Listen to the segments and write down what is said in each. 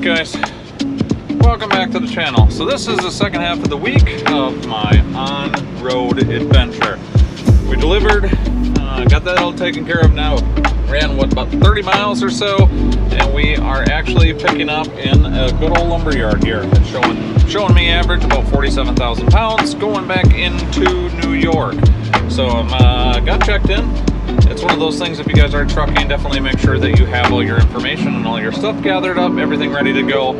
guys, welcome back to the channel. So this is the second half of the week of my on-road adventure. We delivered, got that all taken care of now. Ran what, about 30 miles or so, and we are actually picking up in a good old lumber yard here. It's showing me average about 47,000 pounds going back into New York. So I got checked in. It's one of those things, if you guys are trucking, definitely make sure that you have all your information and all your stuff gathered up, everything ready to go.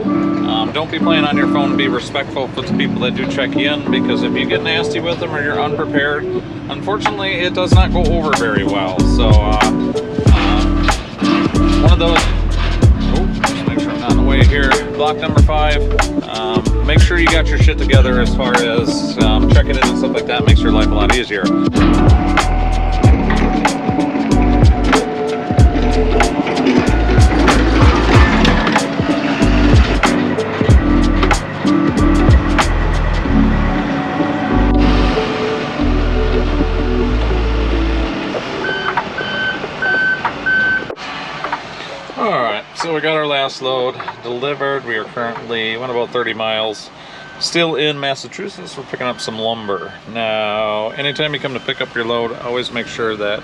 Don't be playing on your phone. Be respectful to the people that do check you in, because if you get nasty with them or you're unprepared, unfortunately it does not go over very well. So one of those, just make sure I'm not in the way here, block number 5. Make sure you got your shit together as far as checking in and stuff like that. Makes your life a lot easier. So we got our last load delivered. We are currently, went about 30 miles, still in Massachusetts. We're picking up some lumber. Now, anytime you come to pick up your load, always make sure that,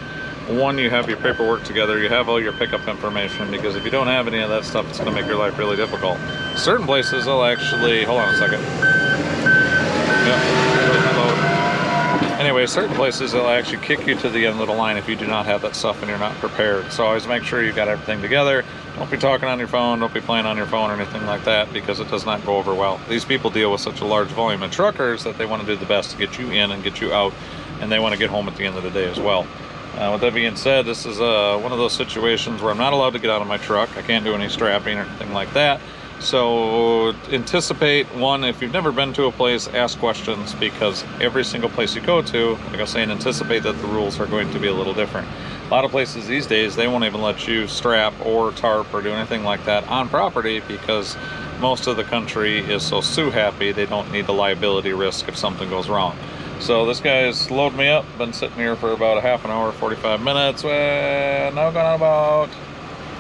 one, you have your paperwork together, you have all your pickup information, because if you don't have any of that stuff, it's going to make your life really difficult. Certain places will actually, hold on a second. Anyway, certain places they'll actually kick you to the end of the line if you do not have that stuff and you're not prepared. So always make sure you've got everything together. Don't be talking on your phone, don't be playing on your phone or anything like that, because it does not go over well. These people deal with such a large volume of truckers that they want to do the best to get you in and get you out, and they want to get home at the end of the day as well. With that being said, this is one of those situations where I'm not allowed to get out of my truck. I can't do any strapping or anything like that. So anticipate, one, if you've never been to a place, ask questions, because every single place you go to, like I was saying, anticipate that the rules are going to be a little different. A lot of places these days, they won't even let you strap or tarp or do anything like that on property, because most of the country is so sue happy, they don't need the liability risk if something goes wrong. So this guy's loaded me up, been sitting here for about a half an hour, 45 minutes, well, now going on about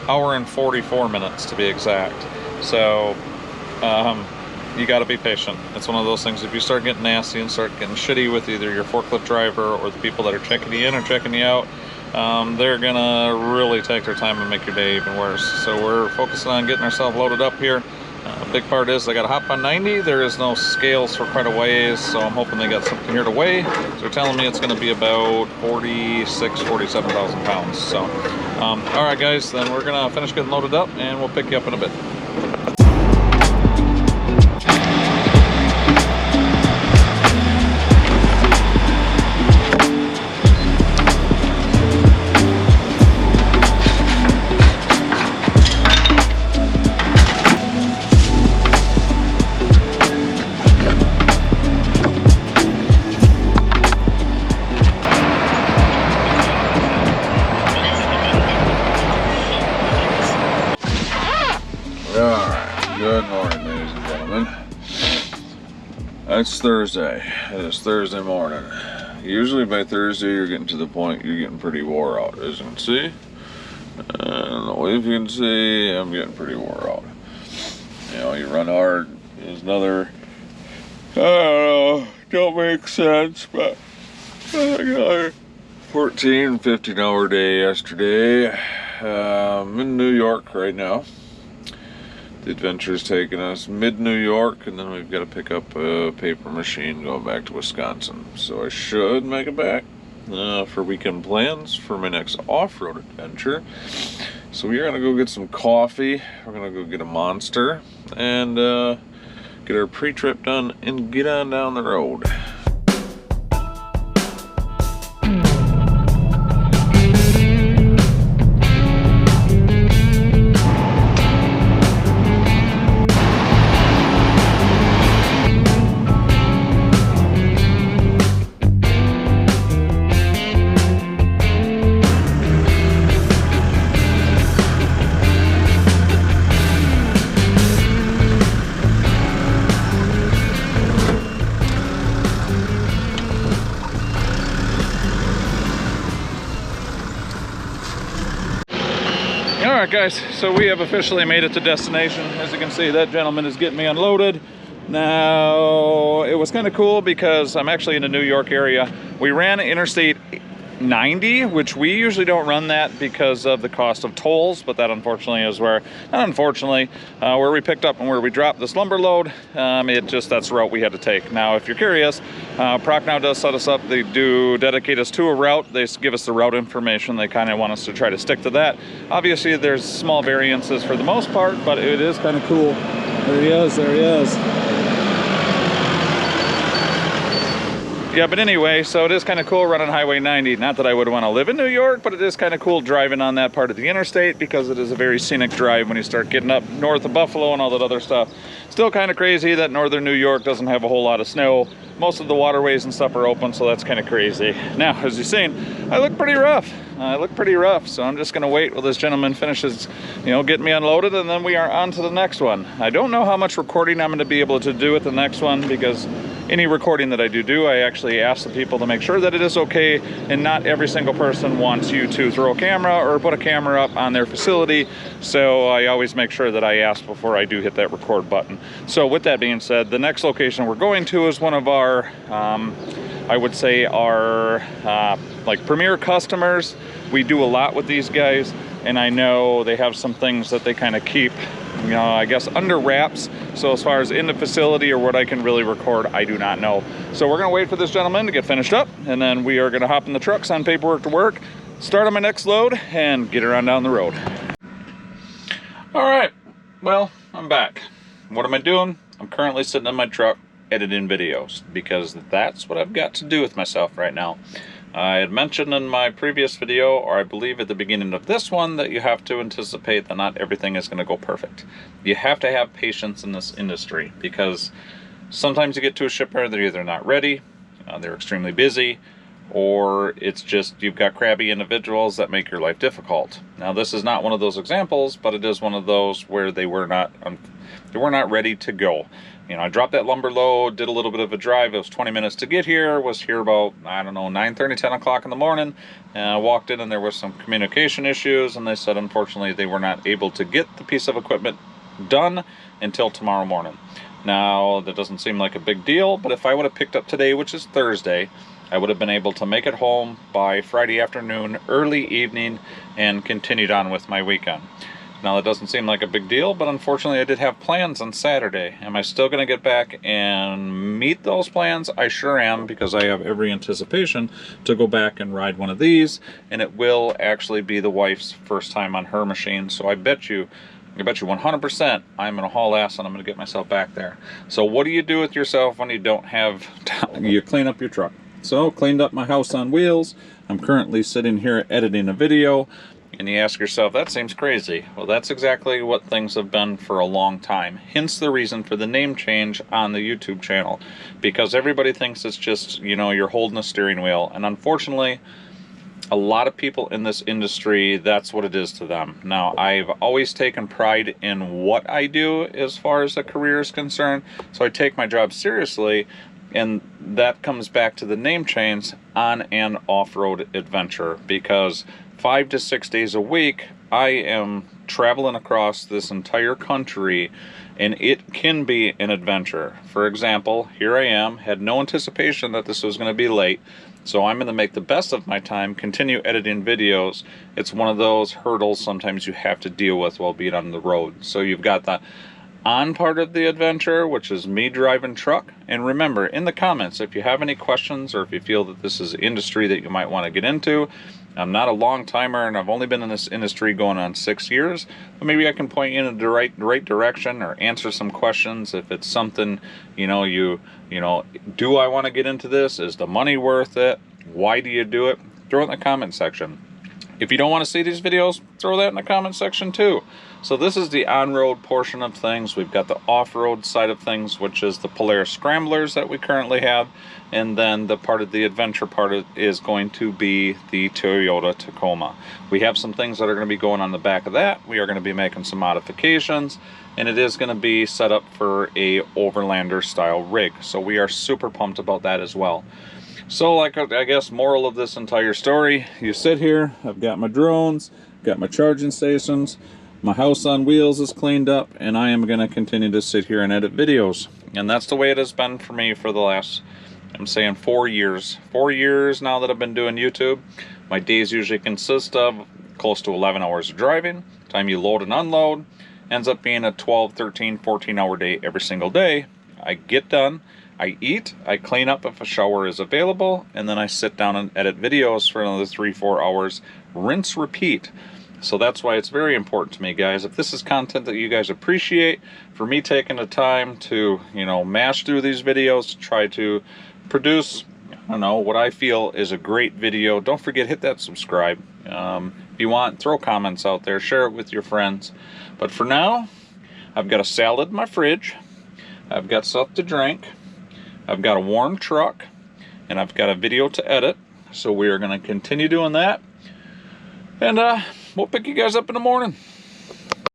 hour and 44 minutes to be exact. So you got to be patient. It's one of those things, if you start getting nasty and start getting shitty with either your forklift driver or the people that are checking you in or checking you out, they're gonna really take their time and make your day even worse. So we're focusing on getting ourselves loaded up here. Big part is I got to hop on 90. There is no scales for quite a ways, so I'm hoping they got something here to weigh. So they're telling me it's going to be about 47,000 pounds. So all right guys, then we're gonna finish getting loaded up and we'll pick you up in a bit. Good morning, ladies and gentlemen. It's Thursday. It is Thursday morning. Usually by Thursday you're getting to the point you're getting pretty wore out, as you can see. And if you can see, I'm getting pretty wore out. You know, you run hard. There's another, I don't know, don't make sense, but another 14, 15 hour day yesterday. I'm in New York right now. The adventure's taking us mid-New York, and then we've got to pick up a paper machine going back to Wisconsin. So I should make it back for weekend plans for my next off-road adventure. So we are going to go get some coffee. We're going to go get a Monster and get our pre-trip done and get on down the road. right, guys, so we have officially made it to destination. As you can see, that gentleman is getting me unloaded. Now, it was kind of cool because I'm actually in the New York area. We ran Interstate 90, which we usually don't run that because of the cost of tolls, but that unfortunately is where, not unfortunately, where we picked up and where we dropped this lumber load. That's the route we had to take. Now, if you're curious, Proc now does set us up. They do dedicate us to a route. They give us the route information. They kind of want us to try to stick to that. Obviously, there's small variances for the most part, but it is kind of cool. There he is. Yeah, but anyway, so it is kind of cool running Highway 90. Not that I would want to live in New York, but it is kind of cool driving on that part of the interstate because it is a very scenic drive when you start getting up north of Buffalo and all that other stuff. Still kind of crazy that northern New York doesn't have a whole lot of snow. Most of the waterways and stuff are open, so that's kind of crazy. Now, as you've seen, I look pretty rough. So I'm just gonna wait while this gentleman finishes, getting me unloaded, and then we are on to the next one. I don't know how much recording I'm gonna be able to do at the next one because any recording that I do, I actually ask the people to make sure that it is okay, and not every single person wants you to throw a camera or put a camera up on their facility. So I always make sure that I ask before I do hit that record button. So with that being said, the next location we're going to is one of our, I would say our like premier customers. We do a lot with these guys, and I know they have some things that they kind of keep, I guess under wraps. So as far as in the facility or what I can really record, I do not know. So we're gonna wait for this gentleman to get finished up, and then we are gonna hop in the truck, send paperwork to work, start on my next load, and get her on down the road. All right, well, I'm back. What am I doing? I'm currently sitting in my truck editing videos because that's what I've got to do with myself right now. I had mentioned in my previous video, or I believe at the beginning of this one, that you have to anticipate that not everything is going to go perfect. You have to have patience in this industry because sometimes you get to a shipper, they're either not ready, they're extremely busy, or it's just you've got crabby individuals that make your life difficult. Now, this is not one of those examples, but it is one of those where they were not ready to go. I dropped that lumber load, did a little bit of a drive. It was 20 minutes to get here. Was here about, I don't know, 9:30, 10 o'clock in the morning. I walked in and there was some communication issues, and they said unfortunately they were not able to get the piece of equipment done until tomorrow morning. Now, that doesn't seem like a big deal, but if I would have picked up today, which is Thursday, I would have been able to make it home by Friday afternoon, early evening, and continued on with my weekend. Now, that doesn't seem like a big deal, but unfortunately I did have plans on Saturday. Am I still going to get back and meet those plans? I sure am, because I have every anticipation to go back and ride one of these, and it will actually be the wife's first time on her machine. So I bet you 100% I'm going to haul ass and I'm going to get myself back there. So what do you do with yourself when you don't have time? You clean up your truck. So, cleaned up my house on wheels. I'm currently sitting here editing a video. And you ask yourself, that seems crazy. Well, that's exactly what things have been for a long time. Hence the reason for the name change on the YouTube channel. Because everybody thinks it's just, you're holding a steering wheel. And unfortunately, a lot of people in this industry, that's what it is to them. Now, I've always taken pride in what I do as far as a career is concerned. So I take my job seriously. And that comes back to the name change, on and off-road adventure, because 5 to 6 days a week I am traveling across this entire country, and it can be an adventure. For example, here I am, had no anticipation that this was going to be late, so I'm going to make the best of my time, continue editing videos. It's one of those hurdles sometimes you have to deal with while being on the road. So you've got the on part of the adventure, which is me driving truck. And remember, in the comments, if you have any questions or if you feel that this is an industry that you might want to get into, I'm not a long timer and I've only been in this industry going on 6 years, but maybe I can point you in the right direction or answer some questions. If it's something, do I want to get into this? Is the money worth it? Why do you do it? Throw it in the comment section. If you don't want to see these videos, throw that in the comment section too. So this is the on-road portion of things. We've got the off-road side of things, which is the Polaris Scramblers that we currently have. And then the part of the adventure part is going to be the Toyota Tacoma. We have some things that are going to be going on the back of that. We are going to be making some modifications, and it is going to be set up for a Overlander style rig. So we are super pumped about that as well. So, like, I guess moral of this entire story, you sit here, I've got my drones, got my charging stations, my house on wheels is cleaned up, and I am going to continue to sit here and edit videos. And that's the way it has been for me for the last, I'm saying 4 years. 4 years now that I've been doing YouTube. My days usually consist of close to 11 hours of driving. Time you load and unload ends up being a 12, 13, 14 hour day every single day. I get done, I eat, I clean up if a shower is available, and then I sit down and edit videos for another 3-4 hours, rinse, repeat. So that's why it's very important to me, guys. If this is content that you guys appreciate, for me taking the time to, you know, mash through these videos, try to produce, I don't know, what I feel is a great video, don't forget, hit that subscribe. If you want, throw comments out there, share it with your friends. But for now, I've got a salad in my fridge, I've got stuff to drink, I've got a warm truck, and I've got a video to edit. So we are going to continue doing that. And we'll pick you guys up in the morning.